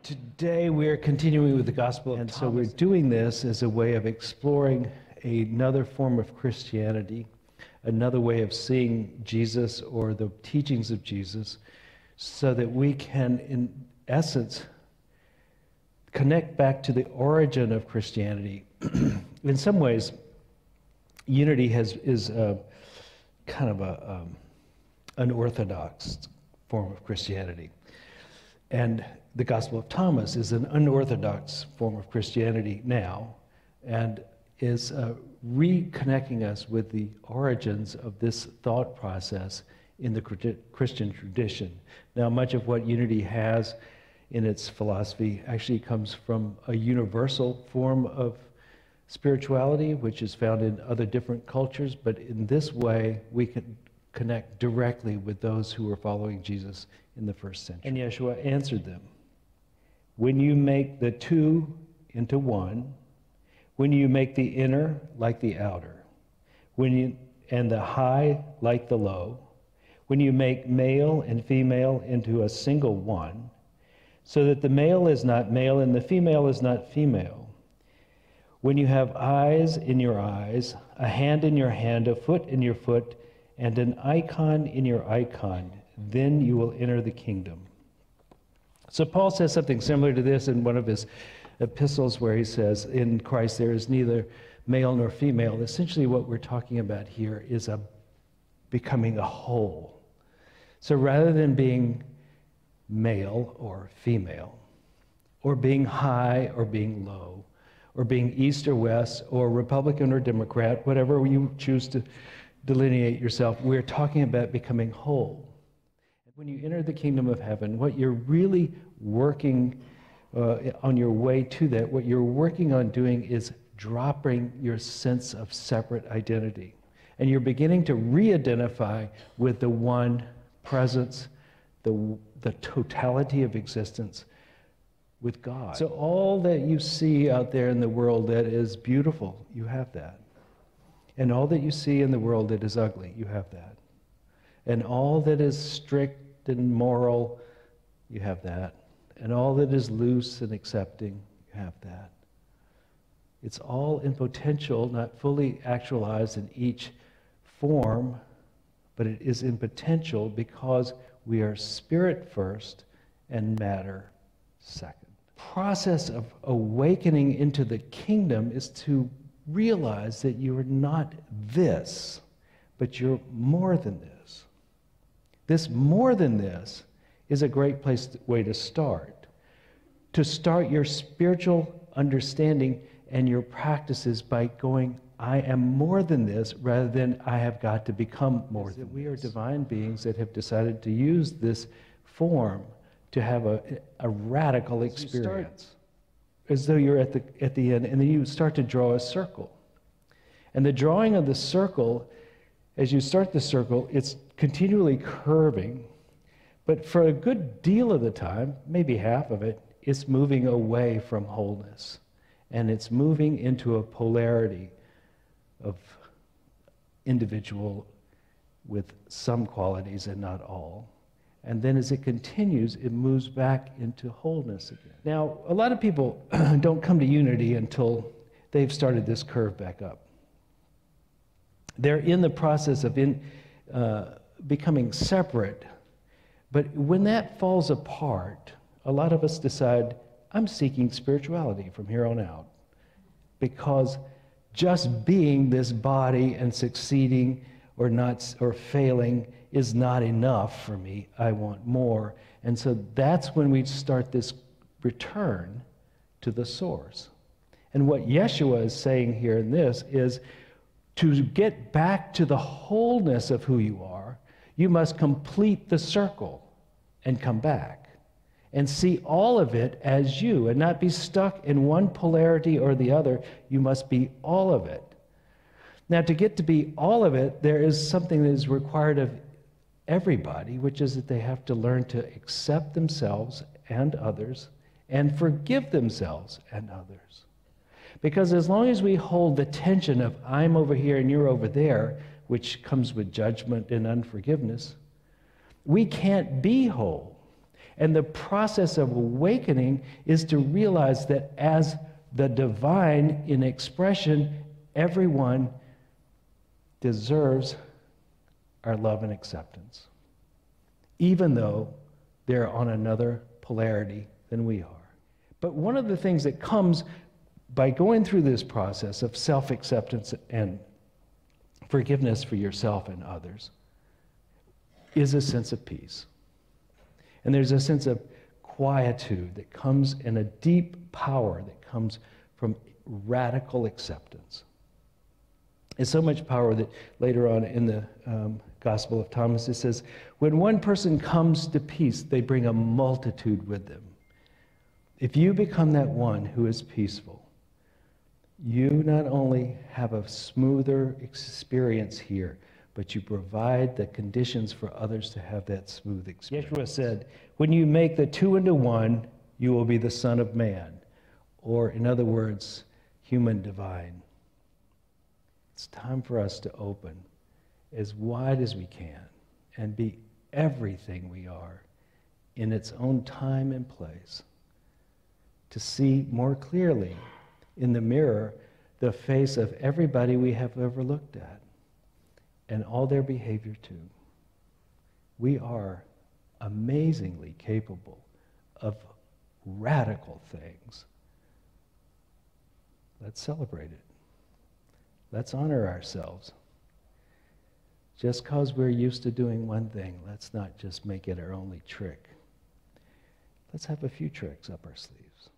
Today we are continuing with the Gospel of Thomas. So we're doing this as a way of exploring another form of Christianity, another way of seeing Jesus or the teachings of Jesus, so that we can, in essence, connect back to the origin of Christianity. In some ways, unity is kind of an orthodox form of Christianity. And the Gospel of Thomas is an unorthodox form of Christianity now, and is reconnecting us with the origins of this thought process in the Christian tradition. Now, much of what unity has in its philosophy actually comes from a universal form of spirituality, which is found in other different cultures, but in this way, we can connect directly with those who were following Jesus in the first century. And Yeshua answered them, "When you make the two into one, when you make the inner like the outer, and the high like the low, when you make male and female into a single one, so that the male is not male and the female is not female, when you have eyes in your eyes, a hand in your hand, a foot in your foot, and an icon in your icon, then you will enter the kingdom." So Paul says something similar to this in one of his epistles, where he says, in Christ there is neither male nor female. Essentially what we're talking about here is becoming a whole. So rather than being male or female, or being high or being low, or being east or west, or Republican or Democrat, whatever you choose to delineate yourself, we're talking about becoming whole. When you enter the kingdom of heaven, what you're really working on your way to that, what you're working on doing is dropping your sense of separate identity. And you're beginning to re-identify with the one presence, the totality of existence with God. So all that you see out there in the world that is beautiful, you have that. And all that you see in the world that is ugly, you have that. And all that is strict and moral, you have that. And all that is loose and accepting, you have that. It's all in potential, not fully actualized in each form, but it is in potential because we are spirit first and matter second. The process of awakening into the kingdom is to realize that you are not this, but you're more than this. This more than this is a great way to start. To start your spiritual understanding and your practices by going, I am more than this, rather than I have got to become more than this. We are divine beings that have decided to use this form to have a radical experience. As though you're at the end, and then you start to draw a circle. And the drawing of the circle, as you start the circle, it's continually curving, but for a good deal of the time, maybe half of it, it's moving away from wholeness. And it's moving into a polarity of individual with some qualities and not all. And then as it continues, it moves back into wholeness again. Now, a lot of people don't come to unity until they've started this curve back up. They're in the process of becoming separate. But when that falls apart, a lot of us decide, I'm seeking spirituality from here on out. Because just being this body and succeeding or not, or failing is not enough for me. I want more. And so that's when we start this return to the source. And what Yeshua is saying here in this is, to get back to the wholeness of who you are, you must complete the circle and come back and see all of it as you, and not be stuck in one polarity or the other. You must be all of it. Now, to get to be all of it, there is something that is required of everybody, which is that they have to learn to accept themselves and others and forgive themselves and others. Because as long as we hold the tension of I'm over here and you're over there, which comes with judgment and unforgiveness, we can't be whole. And the process of awakening is to realize that as the divine in expression, everyone deserves our love and acceptance, even though they're on another polarity than we are. But one of the things that comes by going through this process of self-acceptance and forgiveness for yourself and others is a sense of peace. And there's a sense of quietude that comes, and a deep power that comes from radical acceptance. It's so much power that later on in the Gospel of Thomas it says, when one person comes to peace, they bring a multitude with them. If you become that one who is peaceful, you not only have a smoother experience here, but you provide the conditions for others to have that smooth experience. Yeshua said, when you make the two into one, you will be the Son of Man, or in other words, human divine. It's time for us to open as wide as we can and be everything we are in its own time and place, to see more clearly in the mirror the face of everybody we have ever looked at and all their behavior too. We are amazingly capable of radical things. Let's celebrate it. Let's honor ourselves. Just because we're used to doing one thing, let's not just make it our only trick. Let's have a few tricks up our sleeves.